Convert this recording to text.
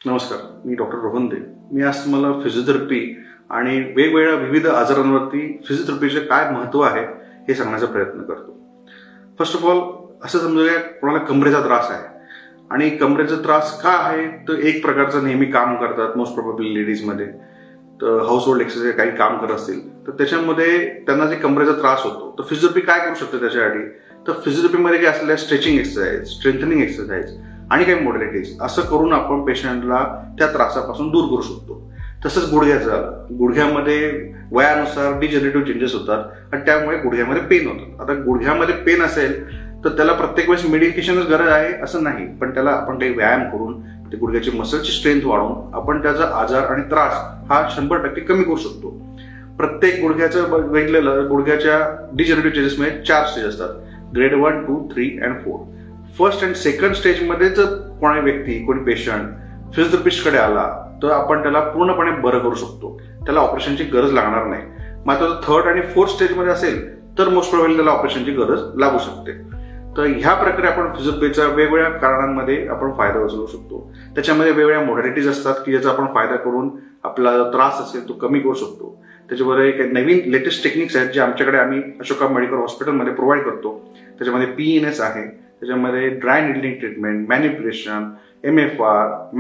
नमस्कार, मी डॉक्टर रोहन दे. मी आज तुम्हाला फिजिओथेरपी आणि वेगवेगळ्या विविध आजारांवरती फिजिओथेरपीचे काय महत्त्व आहे हे सांगण्याचा प्रयत्न करतो. फर्स्ट ऑफ ऑल असं समजूया कोणाला कमरेचा त्रास आहे आणि कमरेचा त्रास का आहे तर एक प्रकारचं नेहमी काम करतात मोस्ट प्रोबेबली लेडीजमध्ये, तर हाऊस होल्ड एक्सरसाइज काही काम करत असतील तर त्याच्यामध्ये त्यांना जे कमरेचा त्रास होतो तर फिजिओथेरपी काय करू शकते त्याच्यासाठी. तर फिजिओथेरपीमध्ये काय असलेल्या स्ट्रेचिंग एक्सरसाइज, स्ट्रेंथनिंग एक्सरसाइज आणि काही मॉडॅलिटीज असं करून आपण पेशंटला त्या त्रासापासून दूर करू शकतो. तसंच गुडघ्याचं, गुडघ्यामध्ये वयानुसार डिजनरेटिव्ह चेंजेस होतात आणि त्यामुळे गुडघ्यामध्ये पेन होतात. आता गुडघ्यामध्ये पेन असेल तर त्याला प्रत्येक वेळेस मेडिकेशनच गरज आहे असं नाही, पण त्याला आपण काही व्यायाम करून ते गुडघ्याची मसलची स्ट्रेंथ वाढवून आपण त्याचा आजार आणि त्रास हा 100% कमी करू शकतो. प्रत्येक गुडघ्याचं बघितलेलं गुडघ्याच्या डिजनरेटिव्ह चेंजेसमध्ये 4 स्टेज असतात, grade 1, 2, 3 and 4. First and second स्टेजमध्ये जर कोणी व्यक्ती, कोणी पेशंट फिजिओथेरपिस्टकडे आला तर आपण त्याला पूर्णपणे बरं करू शकतो, त्याला ऑपरेशनची गरज लागणार नाही. मात्र थर्ड आणि फोर्थ स्टेजमध्ये असेल तर मोस्ट प्रोबेबली त्याला ऑपरेशनची गरज लागू शकते. तर ह्या प्रकारे आपण फिजिओथेरपीचा वेगवेगळ्या कारणांमध्ये आपण फायदा उचलू शकतो. त्याच्यामध्ये वेगवेगळ्या मॉडॅलिटीज असतात की ज्याचा आपण फायदा करून आपला त्रास असेल तो कमी करू शकतो. त्याच्याबरोबर एक नवीन लेटेस्ट टेक्निक्स आहेत जे आमच्याकडे आम्ही अशोका मेडिकल हॉस्पिटलमध्ये प्रोव्हाइड करतो. त्याच्यामध्ये PNS आहे, त्याच्यामध्ये dry needling treatment, manipulation, MFR